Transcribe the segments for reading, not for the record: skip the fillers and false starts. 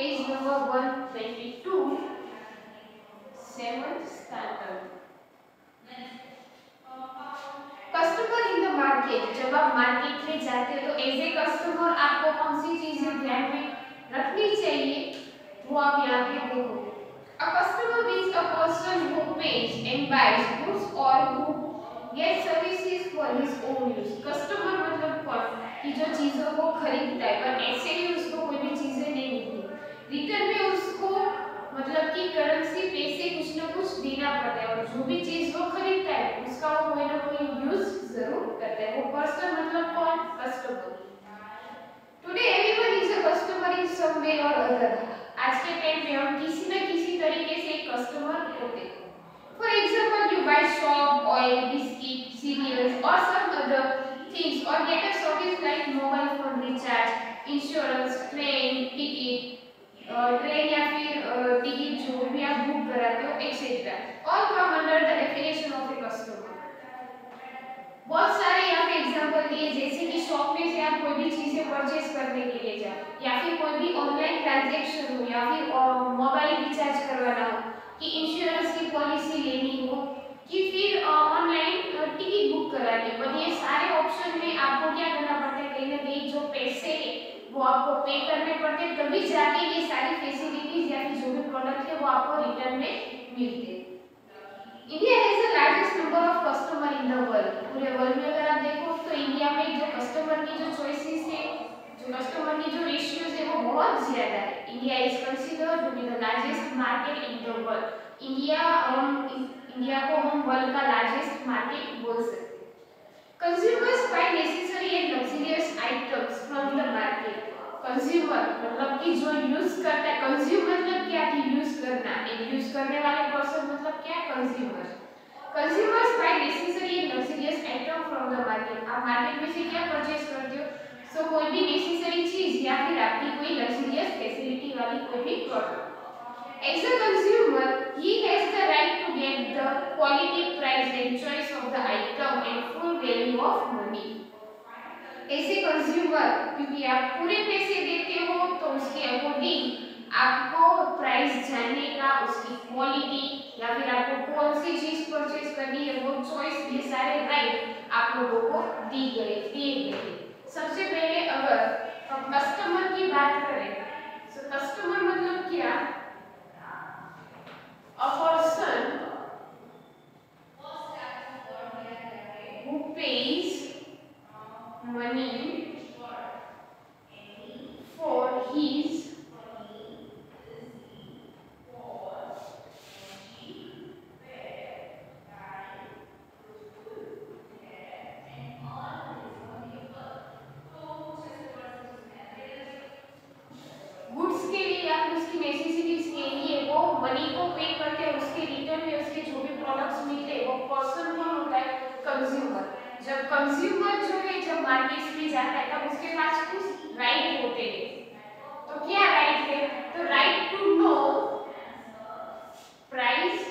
Page number 122, 7th standard. Customer in the market, जब आप market में जाते हो तो एज ए कस्टमर आपको कौन सी चीजें ध्यान में रखनी चाहिए वो आप यहाँ पे देखो। A customer is a person who pays and buys goods or who gets services for his own use. Customer मतलब कौन कि जो चीजों को खरीदता है पर ऐसे ही उसको कोई भी चीजें नहीं मिलती, रिटर्न में उसको मतलब कि करेंसी पैसे कुछ ना कुछ देना पड़ता है और जो भी चीज वो खरीदता है उसका वो कोई ना कोई यूज जरूर करता है। वो पर्सन मतलब कौन, customer. Today everyone is a customer in some way or other. आज के टाइम पे हम किसी न किसी तरीके से एक कस्टमर होते हैं। For example you buy shop, oil, biscuit, cereals और सम अदर थिंग्स और get a service like mobile phone recharge, insurance, train ticket, train या फिर टिकट जो भी आप बुक कराते हो etcetera, all come under the definition of a customer. बहुत सारे यहाँ पे एग्जांपल दिए, जैसे कि शॉप में से आप कोई भी चीजें परचेज करने के लिए जाओ या फिर कोई भी ऑनलाइन ट्रांजैक्शन हो या फिर मोबाइल रिचार्ज करवाना हो, कि इंश्योरेंस की पॉलिसी लेनी हो, कि फिर ऑनलाइन टिकट बुक करानी हो। ये सारे ऑप्शन में आपको क्या करना पड़ता है, कहीं ना कहीं जो पैसे वो आपको पे करने पड़ते हैं, तभी जाके ये सारी फैसिलिटीज या फिर जो भी प्रोडक्ट है वो आपको रिटर्न में मिलते हैं। India has the largest number of customer in the world. पूरे वर्ल्ड में अगर आप देखो तो इंडिया में जो कस्टमर की जो चॉइसेस है, जो कस्टमर की जो रेशियोज है वो बहुत ज्यादा है। India is considered to be the largest market in the world. India को हम वर्ल्ड का लार्जेस्ट मार्केट बोल सकते हैं। Consumers buy necessary and luxurious items from the market. Consumer मतलब कि जो यूज करता है, कंज्यूम मतलब क्या कि यूज करना, एक यूज करने वाले पर्सन मतलब क्या, consumer. Consumers buy necessary and luxurious item from the market. आप मार्केट में से क्या परचेज करते हो, सो कोई भी नेसेसरी चीज या फिर आपकी कोई लग्जरियस फैसिलिटी वाली कोई भी product. As a consumer, he has the right to get the quality, price and choice of the item and full value of money. ऐसे कंज्यूमर, क्योंकि आप पूरे पैसे देते हो तो उसके अकॉर्डिंग आपको प्राइस जानने का, उसकी क्वालिटी या फिर आपको कौन सी चीज परचेज करनी है वो चॉइस, ये सारे राइट आप लोगों को दिए गए। सबसे पहले अगर हम कस्टमर की बात करें तो कस्टमर मतलब क्या, a person who pays money for his goods के लिए या फिर उसकी नेसेसिटीज के लिए वो मनी को पे करते हैं, उसके रिटर्न में उसके जो भी प्रोडक्ट्स मिलते हैं वो पर्सन कौन होता है, कंज्यूमर। जब कंज्यूमर जो है जब मार्केट में जाता है तब उसके पास कुछ राइट होते हैं। तो क्या राइट है, तो राइट टू नो प्राइस,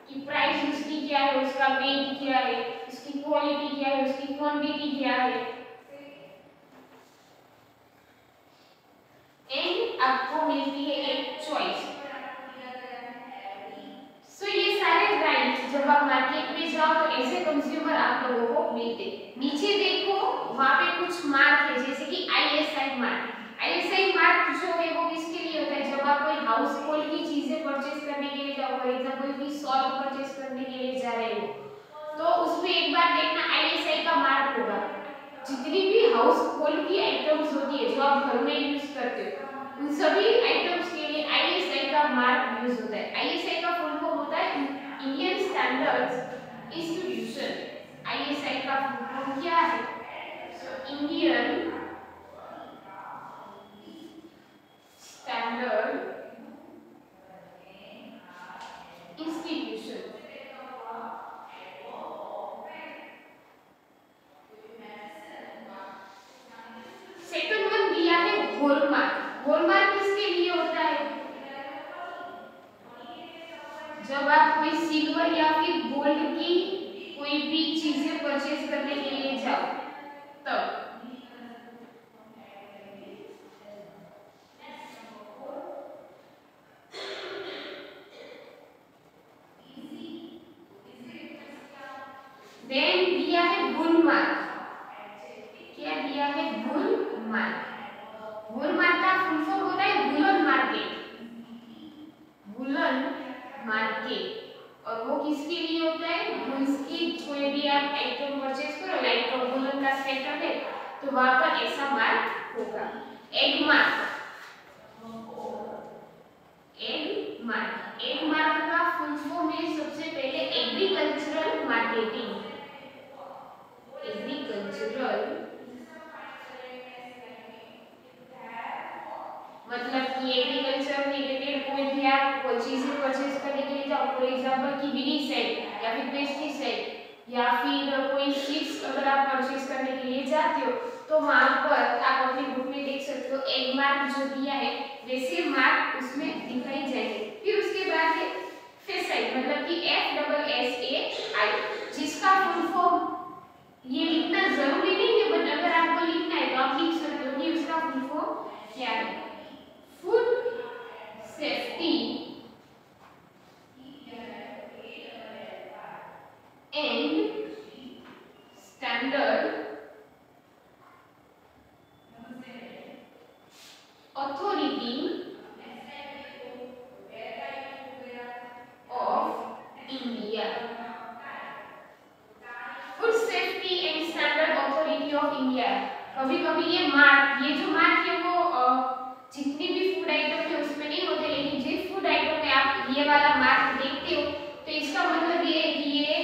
कि प्राइस उसकी क्या है, उसका वेट क्या है, उसकी क्वालिटी क्या है, उसकी क्वांटिटी क्या है, एंड आपको मिलती है एक चॉइस। सो ये सारे राइट जब आप मार्केट में जाओ तो ऐसे कंज्यूमर आप लोगों को मिलते। नीचे देखो वहां पे कुछ मार्क है, जैसे कि ISI मार्क। ISI मार्क जो है वो किसके लिए होता है, जब आप कोई हाउस होल्ड की चीजें परचेज करने के लिए जाओ, फॉर एग्जांपल कि सॉल्ट परचेज करने के लिए जा रहे हो तो उसमें एक बार देखना ISI का मार्क होगा। जितनी भी हाउस होल्ड की आइटम्स होती है जो आप घर में यूज करते हो उन सभी आइटम्स के लिए ISI का मार्क यूज होता है। ISI का फुल फॉर्म होता है इंडियन स्टैंडर्ड्स इंस्टीट्यूशन। ISI का फुल फॉर्म क्या है, Indian standard institution. Second one दिया है हॉलमार्क। हॉलमार्क किसके लिए होता है, जब आप कोई सिल्वर या फिर गोल्ड की कोई भी चीजें परचेज करने के लिए जाओ तब देन दिया है गुलमार्ग। क्या दिया है? गुलमार्ग। गुलमार्ग का फुल फॉर्म होता है वुलन मार्केट। Woollen market. और वो किसके लिए होता है? वुल्स की कोई भी आप आइटम परचेज करो, लाइक वुलन का स्वेटर है तो वहां पर ऐसा मार्क होगा। Egg mark. Egg mark. Egg mark का फुल फॉर्म है सबसे पहले एग्रीकल्चरल मार्केटिंग। एग्रीकल्चरल मतलब कि एग्रीकल्चर रिलेटेड कोई भी आप चीजें परचेज करने के लिए जाओ, फॉर एग्जांपल की विडीसाइड या फिर पेस्टिसाइड या फिर कोई सीड्स अगर आप परचेज करने के लिए जाते हो तो वहां पर आप अपनी बुक में देख सकते हो एग मार्क जो दिया है वैसे मार्क उसमें दिखाई जाएंगे। फिर उसके बाद है फेसाइड मतलब कि FSSAI जिसका फुल फॉर्म ये लिखना जरूरी नहीं है, बट अगर आपको लिखना है तो आप लिख सकते हो कि उसका फुल फॉर्म क्या है। Food safety and standard authority of India. Food safety and standard authority of India. कभी कभी ये जो मार्क है वो जितनी भी फूड आइटम है उसमें नहीं होते, लेकिन जिस फूड आइटम में आप ये वाला मार्क देखते हो तो इसका मतलब ये है कि ये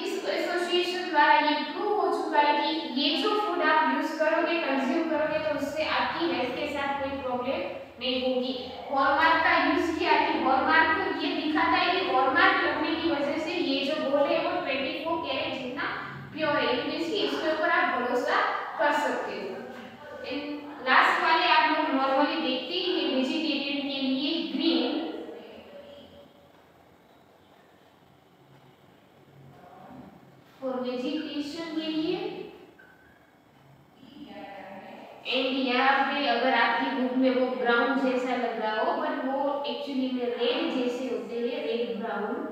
इस एसोसिएशन द्वारा ये प्रूव हो चुका है कि ये जो फूड आप यूज करोगे, कंज्यूम करोगे तो उससे आपकी हेल्थ के साथ कोई प्रॉब्लम नहीं होगी। हॉलमार्क का यूज किया कि हॉलमार्क ये दिखाता है कि हॉलमार्क लगने की वजह से ये जो गोल्ड है वो 24 कैरेट जितना प्योर है, इसलिए इसके ऊपर आप भरोसा कर सकते हो। लास्ट वाले आप लोग नॉर्मली देखते ही हैं वेजिटेरियन के लिए ग्रीन फॉर वेजिटेशन के लिए, एंड यहाँ पे अगर आपकी बुक में वो ब्राउन जैसा लग रहा हो बट वो एक्चुअली में रेड जैसे होते हैं, रेड ब्राउन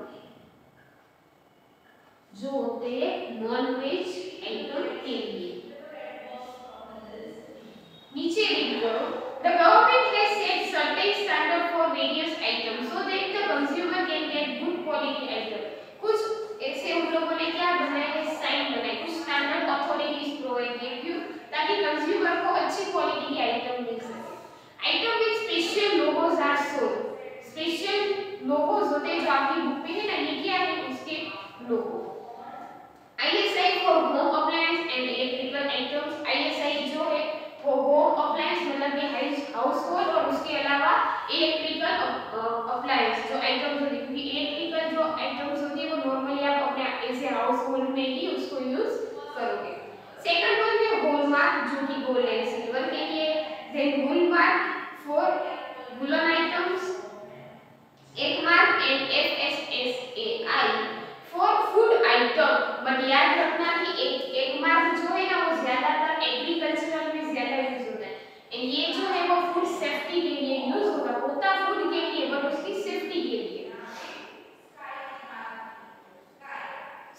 जो होते हैं नॉन वेज आइटम के लिए। नीचे रीड करो। The government has set certain standard for various items so that the consumer can get good quality item. कुछ ऐसे उन लोगों ने क्या बनाया है, साइन बनाए, कुछ स्टैंडर्ड अथॉरिटीज प्रोवाइड किए, क्यों? ताकि कंज्यूमर को अच्छी क्वालिटी की आइटम मिल सके। Item with special logos are sold. Special logos होते हैं जो आपकी बुक में है ना, ये क्या है उसके लोगो। ISI for home appliance and electrical items. ISI जो है वो होम अप्लायंस मतलब कि हाउस होल्ड और उसके अलावा इलेक्ट्रिकल अप्लायंस जो आइटम्स होती है, क्योंकि इलेक्ट्रिकल जो आइटम्स होती है वो नॉर्मली आप अपने ऐसे हाउस होल्ड में ही उसको यूज करोगे। सेकंड वन है हॉलमार्क जो कि गोल्ड एंड सिल्वर के लिए। Then hallmark for woollen items, Agmark and FSSAI for food item. But याद रखना कि एग मार्क जो है ना वो ज्यादातर एग्रीकल्चरल में ज्यादा यूज होता है, एंड ये जो है वो फूड सेफ्टी के लिए यूज होगा, होता फूड के लिए बट उसकी सेफ्टी के लिए।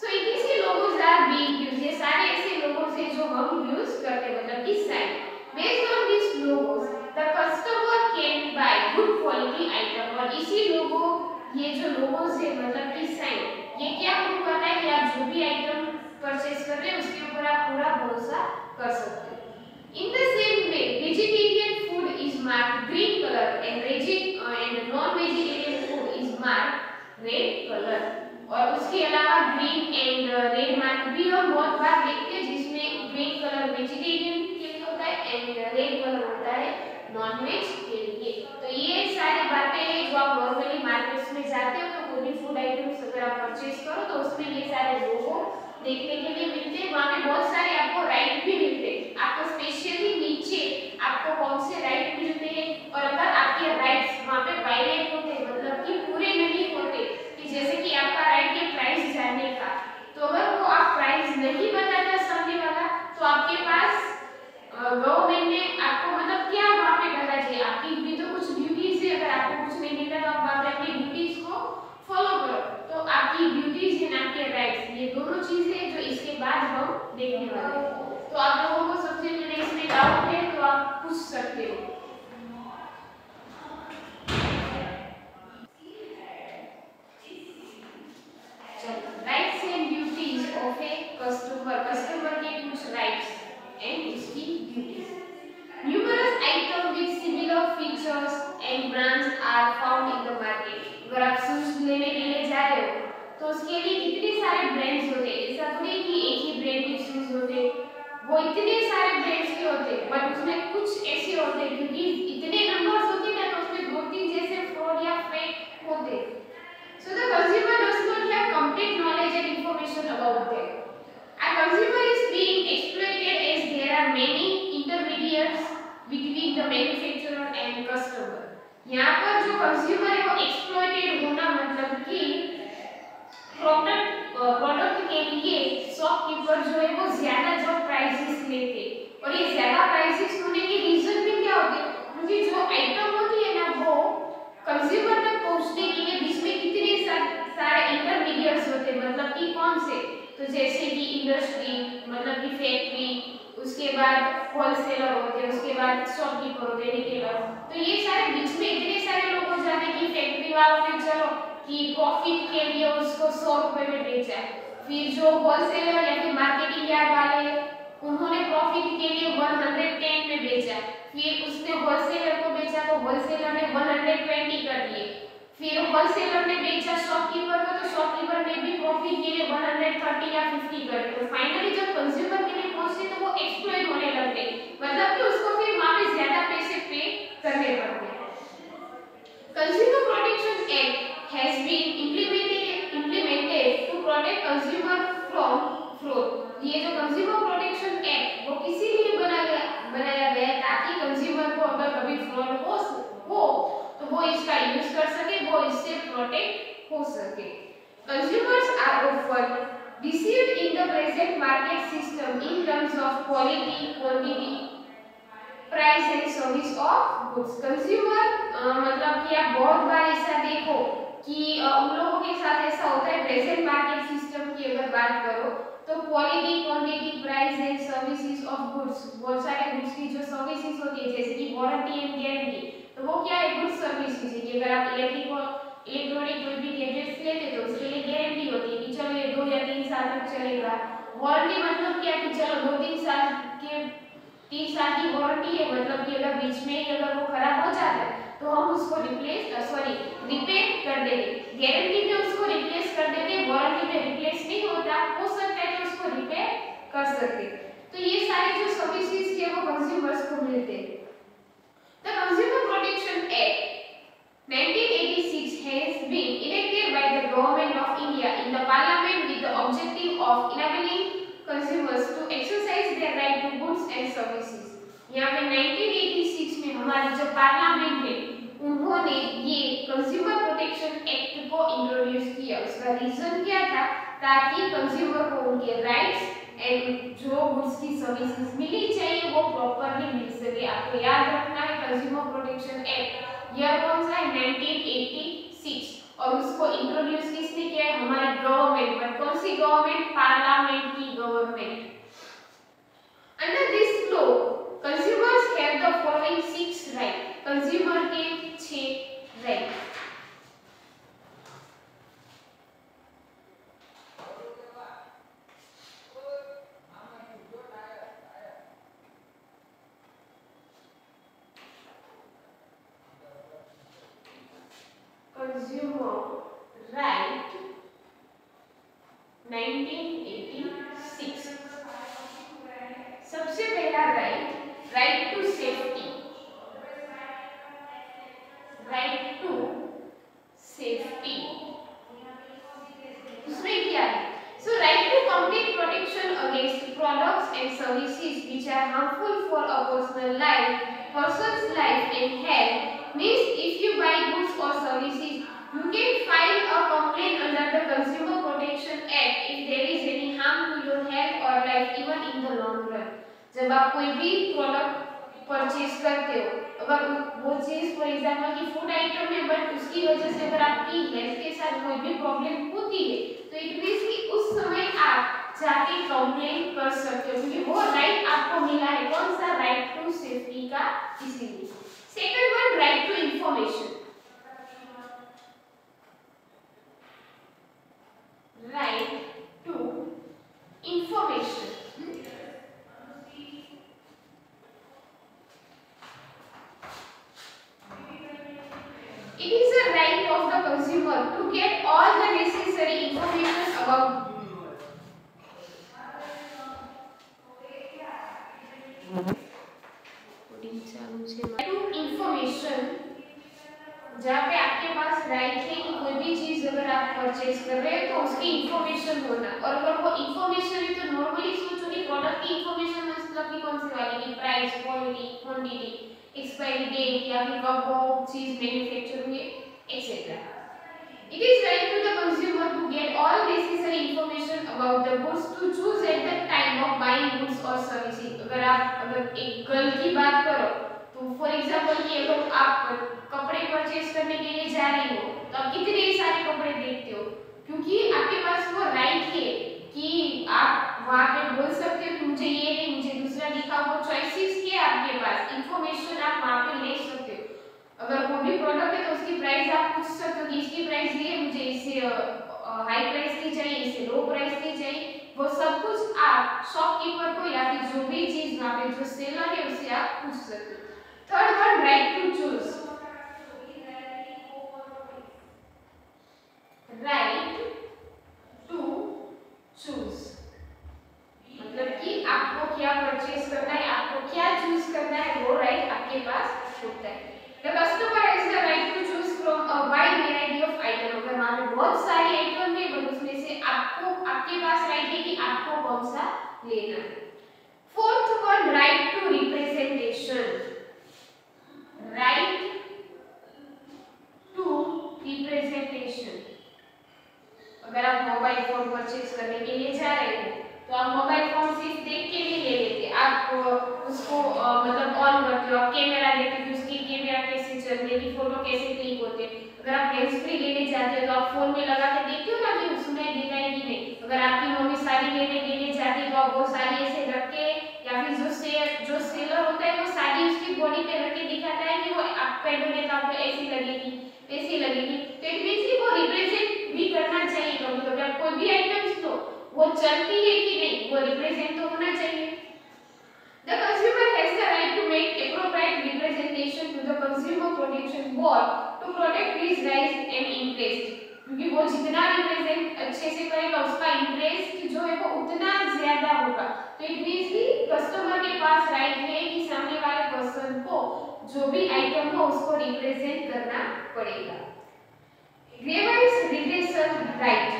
सो इसी लोगोज आर बीइंग यूज्ड। ये सारे ऐसे लोगोज हैं जो हम यूज करते हैं, मतलब कि sign. Based on this logos the customer can buy good quality item. और इसी लोगो ये जो लोगोज है मतलब कि साइन, ये क्या प्रूव करता है कि आप जो भी आइटम परचेज कर रहे हैं उसके ऊपर आप पूरा भरोसा कर सकते हो। In the same way, vegetarian food is marked green color and non-vegetarian food is marked red color. और उसके अलावा ग्रीन एंड रेड मार्क भी हम बहुत बार देखते हैं, जिसमें ग्रीन कलर वेजिटेरियन के लिए होता है एंड रेड कलर होता है नॉन वेज के लिए। तो ये सारी बातें हैं जो आप नॉर्मली मार्केट्स में जाते हो तो कोई भी फूड आइटम्स अगर आप परचेज करो तो उसमें ये सारे लोगो देखने के लिए मिलते हैं। वहाँ पे बहुत सारे आपको राइट भी मिलते हैं, आपको स्पेशली नीचे आपको कौन से राइट मिलते हैं, और अगर आपके राइट्स वहाँ पे वायलेट होते हैं मतलब कि पूरे नहीं होते, कि जैसे कि आपका राइट है प्राइस जानने का, तो अगर वो आप प्राइस नहीं बताता सामने वाला तो आपके पास गवर्नमेंट ने आपको मतलब क्या वहाँ पे करना चाहिए, आपकी भी तो कुछ ड्यूटीज है, अगर आपको कुछ नहीं मिलता तो आप वहाँ पे अपनी ड्यूटीज को फॉलो करो। तो आपकी ड्यूटीज एंड आपके राइट्स ये दोनों चीजें जो इतने सारे ब्रांड्स के होते हैं, बट उसमें कुछ ऐसे होते हैं क्योंकि इतने नंबर्स होते हैं ना, तो उसमें दो तीन जैसे फ्रॉड या फेक होते हैं. So the consumer does not have complete knowledge and information about them. A consumer is being exploited as there are many intermediaries between the manufacturer and customer. यहाँ पर जो कंज्यूमर है वो एक्सप्लॉइटेड होना मतलब कि प्रोडक्ट के लिए शॉपकीपर जो है वो ज्यादा जो प्राइसेस लेते, और ये ज्यादा प्राइसेस होने के रीजन भी क्या होते हैं, क्योंकि जो आइटम होती है ना वो कंज्यूमर तक पहुंचने के लिए बीच में कितने सारे इंटरमीडिएट्स होते हैं, मतलब कि कौन से, तो जैसे कि इंडस्ट्री मतलब कि फैक्ट्री, उसके बाद होलसेलर होते हैं, उसके बाद शॉपकीपर होते हैं, रिटेलर. तो ये सारे बीच में इतने सारे लोग हो जाते हैं कि फैक्ट्री वालों ने चलो कि प्रॉफिट के लिए उसको 100 रुपए में बेचा है, फिर जो होलसेलर या फिर मार्केटिंग यार्ड वाले उन्होंने प्रॉफिट के लिए 110 में बेचा, फिर उसने होलसेलर को बेचा तो होलसेलर ने 120 कर दिए, फिर होलसेलर ने बेचा शॉपकीपर को तो शॉपकीपर ने भी प्रॉफिट के लिए 130 या 50 कर दिए. तो फाइनली जब कंज्यूमर के लिए पहुंचते तो वो एक्सप्लॉइट होने लगते, मतलब कि उसको फिर वहां पे ज्यादा पैसे पे करने पड़ते हैं. Consumer protection act has been implemented to protect consumer from fraud. ये जो कंज्यूमर प्रोटेक्शन एक्ट वो किसी लिए बनाया गया ताकि कंज्यूमर को अगर कभी फ्रॉड हो तो वो इसका यूज कर सके, वो इससे प्रोटेक्ट हो सके. Consumers are often deceived in the present market system in terms of quality, quantity, price and service of goods. Consumer मतलब कि आप बहुत बार ऐसा देखो कि उन लोगों के साथ ऐसा होता है प्रेजेंट मार्केट सिस्टम की अगर बात करो तो quality, quantity, price and services of goods, बहुत सारे गुड्स की जो सर्विसेज होती है जैसे कि वारंटी एंड गारंटी, तो वो क्या है, गुड सर्विसेज है कि अगर आप इलेक्ट्रॉनिक कोई भी गैजेट्स लेते तो उसके लिए गारंटी होती है कि चलो ये 2 या 3 साल तक चलेगा. वारंटी मतलब क्या कि चलो 2-3 साल के 3 साल की वारंटी है, मतलब कि अगर बीच में ही अगर वो खराब हो जाता है तो हम उसको रिपेयर कर देंगे. गारंटी में उसको रिप्लेस कर देंगे, वारंटी में रिप्लेस नहीं होता, हो सकता है कि उसको रिपेयर कर सकते. तो ये सारे जो सर्विसेज के वो कंज्यूमर्स को मिलते हैं. The consumer protection act 1986 has been enacted by the government of India in the parliament with the objective of enabling consumers to exercise their right to goods and services. यहाँ पे 1986 में हमारी जो पार्लियामेंट है उन्होंने ये कंज्यूमर प्रोटेक्शन एक्ट को introduce किया. उसका रीजन क्या था, ताकि कंज्यूमर को उनके राइट्स एंड जो गुड्स की सर्विसेज मिलनी चाहिए वो प्रॉपर्ली मिल सके. आपको याद रखना है कंज्यूमर प्रोटेक्शन एक्ट ईयर कौन सा है, 1986, और उसको इंट्रोड्यूस किसने किया है, हमारी गवर्नमेंट. पर कौन सी गवर्नमेंट, पार्लियामेंट की government. Under this law consumers have the following 6 rights. Consumer के 6 राइट. Consumer right 1986. सबसे पहला right to safety. Right to safety उसमें क्या है, so right to complete protection against products and services which are harmful for a person's life and health. Means if you buy goods or services you can file a complaint under the Consumer Protection Act if there is any harm to your health or life even in the long run. जब आप कोई भी product purchase करते हो, अगर वो चीज for example की फूड आइटम है बट उसकी वजह से अगर आपकी हेल्थ के साथ कोई भी प्रॉब्लम होती है तो इट मींस कि उस समय आप जाके कंप्लेंट कर सकते हो क्योंकि वो राइट आपको मिला है. कौन सा, राइट टू सेफ्टी का. इसीलिए second one right to information. Right to information it is a right of the consumer to get all the necessary information about to information, जहाँ पे आपके पास राइट है कि कोई भी चीज अगर आप परचेज कर रहे हैं तो उसकी इंफॉर्मेशन होना, और अगर वो इंफॉर्मेशन है तो नॉर्मली सोचो कि प्रोडक्ट की इंफॉर्मेशन मतलब कि कौन सी वाली की price, quality, quantity, expiry date या फिर कब वो चीज मैन्युफैक्चर हुई etcetera. It is right to the consumer to get all necessary information about the goods to choose at the time of buying goods or services। अगर एक girl की बात करो तो फॉर एग्जांपल कि अगर आप कपड़े परचेज करने के लिए जा रही हो तो आप कितने सारे कपड़े देखते हो, क्योंकि आपके पास वो राइट है कि आप वहां पे बोल सकते हो कि मुझे ये नहीं, मुझे दूसरा दिखाओ, वो चॉइसेस है आपके पास, इंफॉर्मेशन आप वहां पे ले सकते हो। अगर कोई भी प्रोडक्ट है तो उसकी प्राइस आप पूछ सकते हो कि इसकी प्राइस ये है, मुझे इससे हाई प्राइस की चाहिए, इससे लो प्राइस की चाहिए, वो सब कुछ आप शॉपकीपर को या फिर जो भी चीज वहां पे जो सेलर है उससे आप पूछ सकते हो। Third one, right to choose, right to choose मतलब कि आपको क्या परचेज करना है, आपको क्या चूज करना है, वो राइट आपके पास होता है। The customer has the right to choose from a wide variety of items। अगर वहाँ पे बहुत सारी आइटम है बट उसमें से आपको आपके पास राइट है कि आपको कौन सा लेना है। Fourth one, right to representation, right to representation. अगर आप मोबाइल फोन परचेज करने के लिए जा रहे हो तो आप मोबाइल फोन सिर्फ देख के नहीं ले लेते, आप उसको मतलब ऑन करते हो, आप कैमरा देखते हो उसकी कैमरा कैसे चल रही है, फोटो कैसे क्लिक होते हैं। अगर आप हैंड्स फ्री लेने जाते हो तो आप फोन में लगा के देखते हो ना कि उसमें दिखाई कि नहीं। अगर आपकी मम्मी साड़ी लेने के लिए जाती है तो आप वो साड़ी ऐसे रख के या फिर जो सेलर होता है वो साड़ी उसकी बॉडी पे रख के दिखाता है कि वो आप पहनोगे तो आपको ऐसी लगेगी वैसी लगेगी, तो इट मींस कि वो रिप्रेजेंट भी करना चाहिए। कभी आप कोई भी आइटम्स लो वो चलती है कि नहीं, वो रिप्रेजेंट तो होना चाहिए। The consumer has the right to make appropriate representation to the consumer protection board to protect his rights and interest। क्योंकि वो जितना रिप्रेजेंट अच्छे से करेगा उसका इंटरेस्ट जो है वो उतना ज्यादा होगा। तो इट मींस कि कस्टमर के पास राइट है कि सामने वाले पर्सन को जो भी आइटम हो उसको रिप्रेजेंट करना पड़ेगा। ग्रीवेंस रिड्रेसल राइट,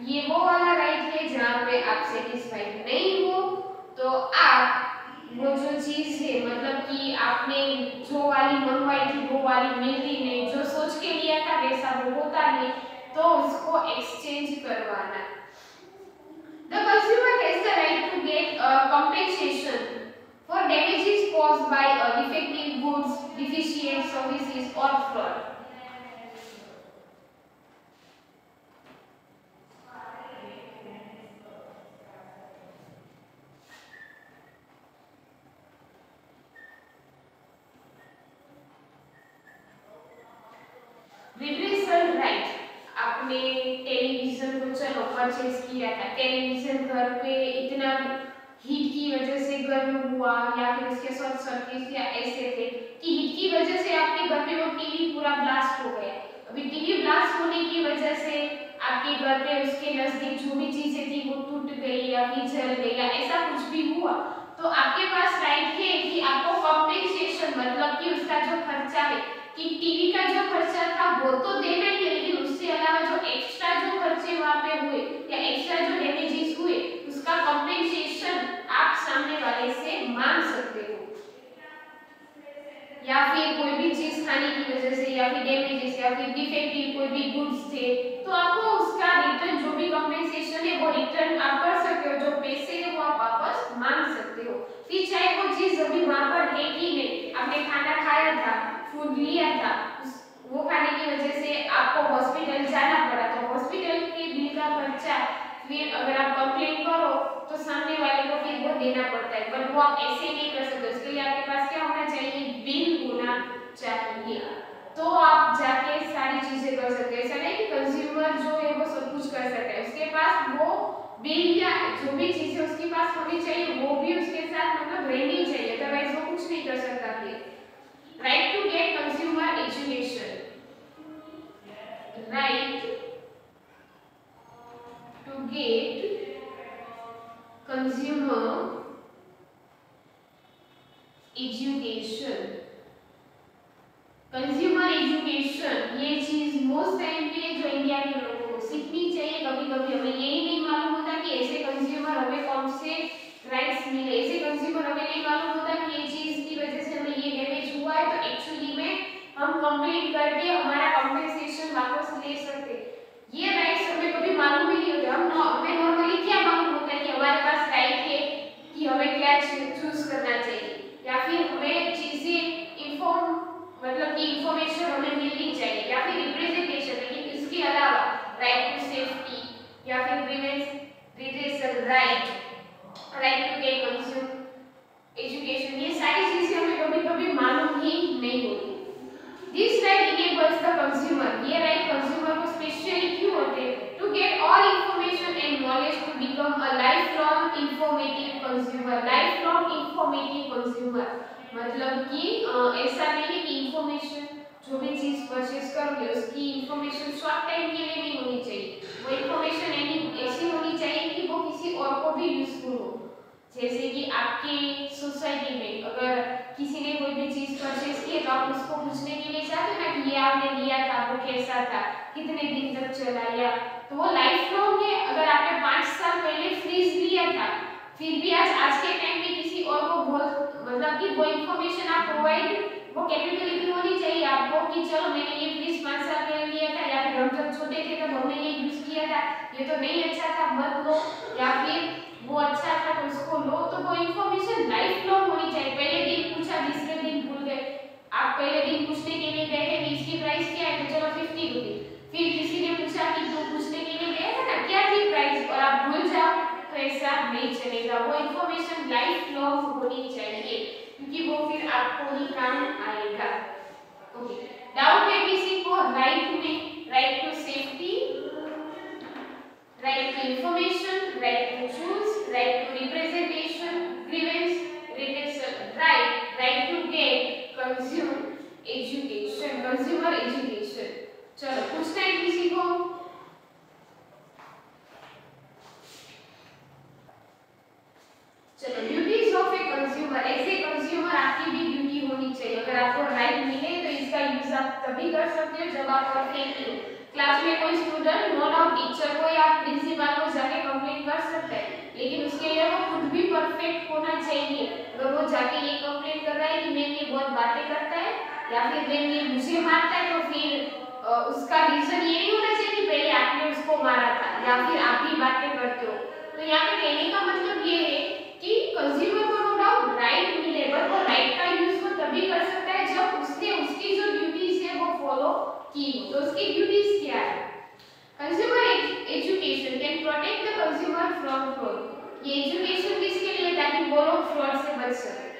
ये वो वाला राइट है जहाँ पे आप सेटिस्फाइड नहीं हो तो आप वो जो चीज है मतलब कि आपने जो वाली मंगवाई थी वो वाली मिलती नहीं, जो सोच के लिया था वैसा वो होता नहीं, तो उसको एक्सचेंज करवाना। The consumer has the right to get compensation for damages caused by defective goods, deficient services or fraud। Redressal right, आपने टेलीविजन को चलो परचेज किया था, टेलीविजन घर पे इतना हीट की वजह से गर्म हुआ या फिर उसके शॉर्ट सर्किट या ऐसे थे कि हीट की वजह से आपके घर पे वो टीवी पूरा ब्लास्ट हो गया। अभी टीवी ब्लास्ट होने की वजह से आपके घर पे उसके नजदीक जो भी चीजें थी वो टूट गई या फिर जल गई या ऐसा कुछ भी हुआ तो आपके पास राइट है कि आपको कॉम्पेंसेशन मतलब कि उसका जो खर्चा है कि टीवी का जो खर्चा था वो तो देना ही है, लेकिन उससे अलावा जो एक्स्ट्रा जो खर्चे वहां पे हुए या एक्स्ट्रा जो डैमेजेस हुए उसका कॉम्पेंसेशन आप सामने वाले से मांग सकते हो। या फिर कोई भी चीज खाने की वजह से या फिर डैमेजेस या फिर डिफेक्टिव कोई भी गुड्स थे तो आपको उसका रिटर्न जो भी कॉम्पेंसेशन है वो रिटर्न आप कर सकते हो, जो पैसे है वो आप वापस मांग सकते हो। फिर चाहे वो चीज अभी वहां पर है कि नहीं, आपने खाना खाया था, फूड लिया था, वो खाने की वजह से आपको हॉस्पिटल जाना पड़ा तो हॉस्पिटल के बिल का खर्चा फिर अगर आप कंप्लेन करो तो सामने वाले को फिर वो देना पड़ता है, बट वो आप ऐसे नहीं कर सकते। उसके लिए आपके पास क्या होना चाहिए, बिल होना चाहिए, तो आप जाके सारी चीजें कर सकते हैं। ऐसा नहीं कि कंज्यूमर जो है वो सब कुछ कर सकता है, उसके पास वो बिल या जो भी चीजें उसके पास होनी चाहिए वो भी उसके साथ मतलब रहनी चाहिए, अदरवाइज वो कुछ नहीं कर सकता। फिर right to get consumer education, right to get consumer education, consumer education, ये चीज मोस्ट टाइम पे जो इंडिया के लोगों को सीखनी चाहिए। कभी कभी हमें यही नहीं मालूम होता कि ऐसे कंज्यूमर हमें कौन से राइट्स मिले, ऐसे कंज्यूमर हमें नहीं मालूम होता कि ये चीज की वजह से हमें ये डैमेज हुआ है, तो एक्चुअली में हम कंप्लेंट करके हमारा कंपेंसेशन वापस ले सकते। ये राइट्स हमें कभी मालूम ही नहीं होते। हमें नॉर्मली क्या मालूम होता है कि हमारे पास राइट है कि हमें क्या चूज करना चाहिए, या फिर हमें चीजें इन्फॉर्म मतलब कि इंफॉर्मेशन हमें मिलनी चाहिए, या फिर रिप्रेजेंटेशन। लेकिन इसके अलावा राइट टू सेफ्टी या फिर redressal right, right to get consume education, ये सारी चीजें हमें कभी-कभी मालूम ही नहीं होती। This right enables the consumer, ये राइट कंज्यूमर को स्पेशली क्यों होते हैं? To get all information and knowledge to become a lifelong informative consumer, lifelong informative consumer मतलब कि ऐसा नहीं है कि इंफॉर्मेशन जो भी चीज परचेज करोगे उसकी इंफॉर्मेशन शॉर्ट टाइम के लिए नहीं होनी चाहिए। वो इंफॉर्मेशन ऐसी होनी चाहिए कि वो किसी और को भी यूजफुल हो। जैसे कि आपके सोसाइटी में अगर किसी ने कोई भी चीज परचेज की है तो आप उसको पूछने के लिए चाहते हो ना कि ये आपने लिया था वो कैसा था, कितने दिन तक चला, या तो वो लाइफ लॉन्ग है। अगर आपने 5 साल पहले फ्रिज लिया था फिर भी आज के टाइम में किसी और को बहुत मतलब कि वो इंफॉर्मेशन आप प्रोवाइड, वो कैपेबिलिटी होनी चाहिए आपको कि चलो मैंने ये फ्रिज 5 साल पहले लिया था, या फिर हम जब छोटे थे तब हमने ये यूज किया था, ये तो नहीं अच्छा था मत लो, या फिर वो अच्छा था तो उसको लो। तो वो इंफॉर्मेशन लाइफ लॉन्ग होनी चाहिए। पहले दिन पूछा दूसरे दिन भूल गए, आप पहले दिन पूछने के लिए गए थे कि इसकी प्राइस क्या है तो चलो 50 रुपए, फिर किसी ने पूछा कि तो पूछने के लिए गए थे ना क्या थी प्राइस और आप भूल जाओ, तो ऐसा नहीं चलेगा। वो इंफॉर्मेशन लाइफ लॉन्ग होनी चाहिए क्योंकि वो फिर आपको ही काम आएगा। ओके, डाउट है किसी को? राइट में right to safety, right to information, right to choose, right to representation, grievance, retention, right to get consume education, consumer education. चलो पूछना है किसी को? चलो, ड्यूटीज ऑफ ए कंज्यूमर, ऐसे कंज्यूमर आपकी भी ड्यूटी होनी चाहिए। अगर आपको राइट मिले तो इसका यूज आप तभी कर सकते हो जब आप परफेक्ट हो। क्लास में कोई स्टूडेंट नो डाउट टीचर को या प्रिंसिपल को जाके कंप्लेंट कर सकता है, लेकिन उसके लिए वो खुद भी परफेक्ट होना चाहिए। अगर वो जाके ये कंप्लेंट कर रहा है कि मैम ये बहुत बातें करता है या फिर मैम ये मुझे मारता है, तो फिर उसका रीजन ये नहीं होना चाहिए कि पहले आपने उसको मारा था या फिर आप ही बातें करते हो। तो यहाँ पे कहने का मतलब ये है कि कंज्यूमर को नो डाउट राइट मिले, बट वो राइट का यूज वो तभी कर सकता है जब उसने उसकी जो ड्यूटीज है वो फॉलो की हो। तो उसकी ड्यूटीज क्या है? Consumer education can protect the consumer from fraud, ये एजुकेशन किसके लिए? ताकि वो लोग फ्रॉड से बच सके।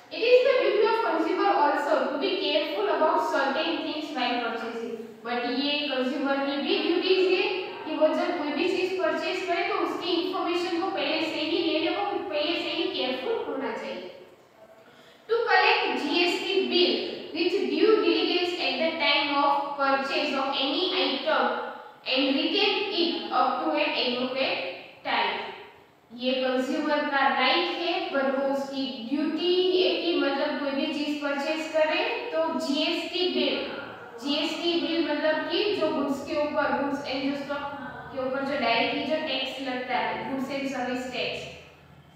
It is the duty of consumer also to be careful about certain things while purchasing, but ये कंज्यूमर की भी ड्यूटीज है कि वो जब कोई भी चीज परचेज करे तो उसकी इंफॉर्मेशन को पहले से ही ले ले, वो पहले से ही केयरफुल होना चाहिए। To collect GST bill with due diligence at the time of purchase of any item and retain it up to an adequate time, ये कंज्यूमर का राइट है, पर वो उसकी ड्यूटी है कि मतलब कोई भी चीज परचेज करे तो जीएसटी बिल मतलब कि जो गुड्स के ऊपर, गुड्स एंड जो स्टॉक के ऊपर जो डायरेक्टली जो टैक्स लगता है, गुड्स एंड सर्विस टैक्स,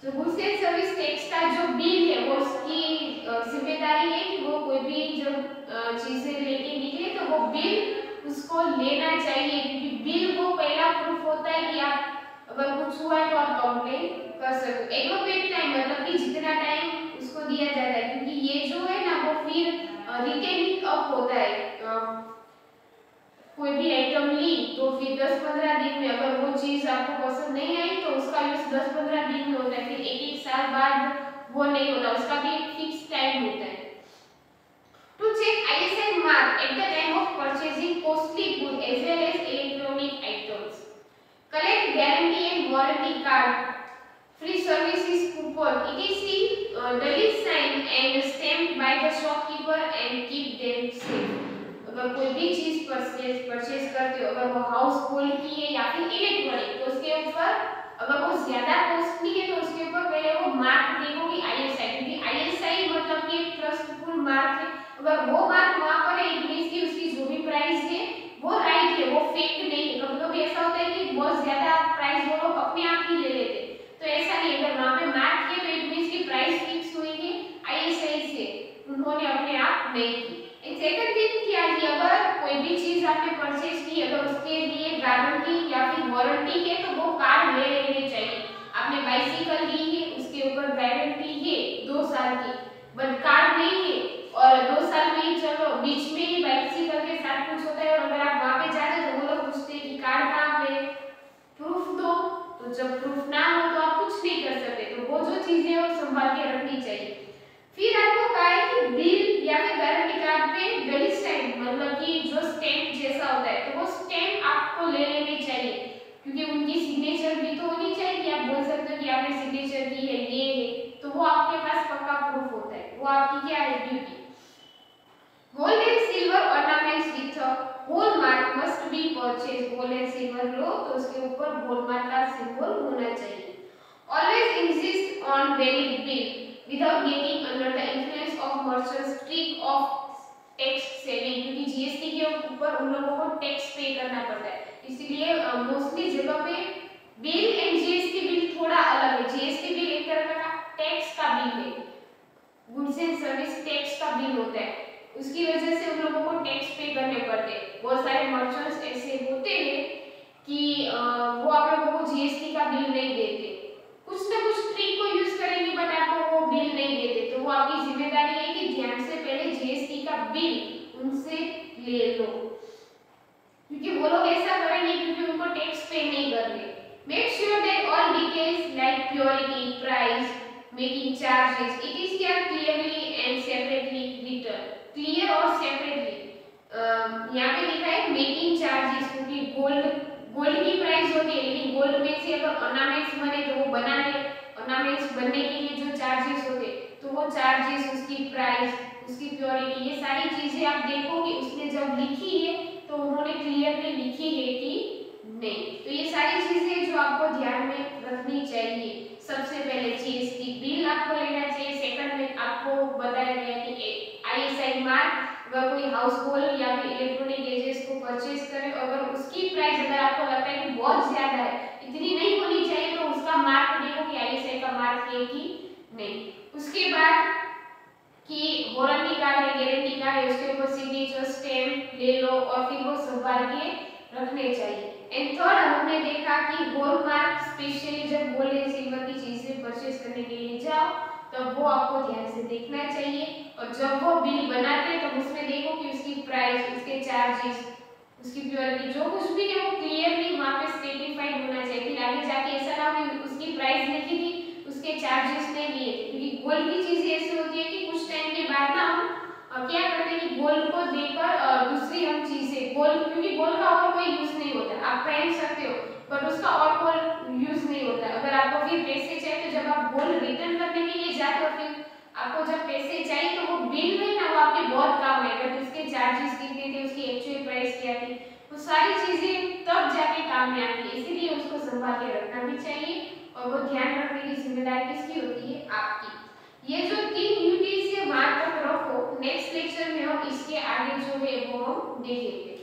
तो गुड्स एंड सर्विस टैक्स का जो बिल है वो उसकी जिम्मेदारी है कि वो कोई भी जो चीजें लेके निकले तो वो बिल उसको लेना चाहिए, क्योंकि बिल वो पहला प्रूफ होता है कि आप अगर कुछ हुआ है तो आप कंप्लेन कर सकते हो। एडवोकेट टाइम मतलब कि जितना टाइम उसको दिया जाता है, क्योंकि ये जो है ना वो फिर रिटेनिंग अप होता है। कोई भी आइटम ली तो फिर 10-15 दिन में अगर वो चीज आपको पसंद नहीं आई तो उसका यूज 10-15 दिन में होता है, फिर 1-1 साल बाद वो नहीं होता, उसका भी एक फिक्स टाइम होता है। To check ISI mark at the time of purchasing costly goods as well as electronic items. Collect guarantee and warranty card, free services coupon, etc. Duly signed and stamped by the shopkeeper and keep them safe. अगर कोई भी चीज purchase करते हो, अगर वो house hold की है या फिर इलेक्ट्रॉनिक, तो उसके ऊपर अगर वो ज्यादा कॉस्टली है तो उसके ऊपर पहले वो मार्क देखो कि ISI, क्योंकि ISI मतलब अगर वो मार्क वहां पर है इट मींस कि उसकी जो भी प्राइस है वो राइट है, वो फेक नहीं है। कभी कभी ऐसा होता है कि बहुत ज्यादा प्राइस वो लोग अपने आप ही ले लेते हैं, तो ऐसा नहीं, अगर वहां पे मार्क है तो इट मींस कि प्राइस फिक्स हुई है आईएसआई से, उन्होंने अपने आप नहीं की। सेकंड थिंग क्या है, अगर कोई भी चीज आपने परचेज की अगर उसके लिए गारंटी या फिर वारंटी है तो वो कार्ड ले लेने चाहिए। आपने बाइसिकल ली है उसके ऊपर गारंटी है 2 साल की, बट कार्ड नहीं है और 2 साल में ही चलो बीच में ही बाइसिकल के साथ कुछ होता है और अगर आप वहां पे जाते तो वो लोग पूछते हैं कि कार्ड कहाँ पे, प्रूफ दो। तो जब प्रूफ ना हो तो आप कुछ नहीं कर सकते, तो वो जो चीजें वो संभाल के रखनी चाहिए। फिर आपको कहा है कि बिल या फिर गारंटी कार्ड पे डली स्टैम्प मतलब कि जो स्टैम्प जैसा होता है तो वो स्टैम्प आपको ले लेनी चाहिए, क्योंकि उनकी सिग्नेचर भी तो होनी चाहिए कि आप बोल सकते हो कि आपने सिग्नेचर की है ये है, तो वो आपके पास पक्का प्रूफ होता है, वो आपकी क्या है duty. Gold and silver ornaments with a hallmark must be purchase, gold and silver लो तो उसके ऊपर हॉलमार्क का सिंबल होना चाहिए। Always insist on valid bill without getting under the influence of merchants trick of tax saving, क्योंकि GST के ऊपर उन लोगों को टैक्स पे करना पड़ता है, इसलिए मोस्टली जगह पे बिल एंड जीएसटी बिल थोड़ा अलग है। जीएसटी बिल एक तरह का टैक्स का बिल है, गुड्स एंड सर्विस टैक्स का बिल होता है, उसकी वजह से उन लोगों को टैक्स पे करने पड़ते हैं। बहुत सारे मर्चेंट्स ऐसे होते हैं कि वो आप लोगों को जीएसटी का बिल नहीं देते, कुछ ना कुछ ट्रिक को यूज करेंगे बट आपको वो बिल नहीं देते, तो वो आपकी जिम्मेदारी है कि ध्यान से पहले जीएसटी का बिल उनसे ले लो, क्योंकि वो लोग ऐसा करेंगे क्योंकि उनको टैक्स पे नहीं करने। Make sure that all details like purity, price, making charges it is here clearly and separately written, clear और सेपरेटली। यहाँ पे लिखा है मेकिंग चार्जेस, क्योंकि गोल्ड की प्राइस होती है, लेकिन गोल्ड में से अगर ऑर्नामेंट्स बने तो वो बनाने ऑर्नामेंट्स बनने के लिए जो चार्जेस होते तो वो चार्जेस, उसकी प्राइस, उसकी प्योरिटी, ये सारी चीजें आप देखोगे उसने जब लिखी है तो उन्होंने क्लियरली लिखी है कि नहीं, तो ये सारी चीजें जो आपको ध्यान में रखनी चाहिए। सबसे पहले जीएसटी बिल आपको लेना चाहिए, सेकंड में आपको बताया गया कि आईएसआई मार्क, अगर कोई हाउस होल्ड या फिर इलेक्ट्रॉनिक गैजेट्स को परचेज करे अगर उसकी प्राइस अगर आपको लगता है कि बहुत ज्यादा है, इतनी नहीं होनी चाहिए, तो उसका मार्क देखो कि आईएसआई का मार्क है कि नहीं। उसके बाद कि वारंटी कार्ड है, गारंटी कार्ड है, उसके ऊपर सिग्नेचर स्टैम्प ले लो और फिर वो संभाल के रखने चाहिए। एंड थर्ड हमने देखा कि हॉलमार्क स्पेशली जब गोल्ड एंड सिल्वर की चीजें परचेज करने के लिए जाओ तब वो आपको ध्यान से देखना चाहिए, और जब वो बिल बनाते हैं तो उसमें देखो कि उसकी प्राइस, उसके चार्जेस, उसकी प्योरिटी जो कुछ भी है वो क्लियरली वहां पे स्पेसिफाइड होना चाहिए। फिर आगे जाके ऐसा ना हो कि उसकी प्राइस लिखी थी उसके चार्जेस नहीं लिए थे, क्योंकि गोल्ड की चीजें ऐसी होती है कि कुछ टाइम के बाद ना हम क्या करते हैं कि गोल्ड को देकर दूसरी हम चीजें गोल्ड, क्योंकि गोल्ड का और कोई यूज नहीं होता, आप पहन सकते हो बट उसका और कोई यूज नहीं होता। अगर आपको फिर पैसे चाहिए तो जब आप गोल्ड रिटर्न करने के लिए जाते हो फिर आपको जब पैसे चाहिए तो वो बिल नहीं ना, वो आपके बहुत काम है, बट उसके चार्जेस कितने थे, उसकी एक्चुअल प्राइस क्या थी, वो सारी चीजें तब जाके काम में आती है, इसीलिए उसको संभाल के रखना भी चाहिए और वो ध्यान रखने की जिम्मेदारी किसकी होती है, आपकी। ये जो 3 ड्यूटीज है वहां तक रखो, नेक्स्ट लेक्चर में हम इसके आगे जो है वो हम देखेंगे।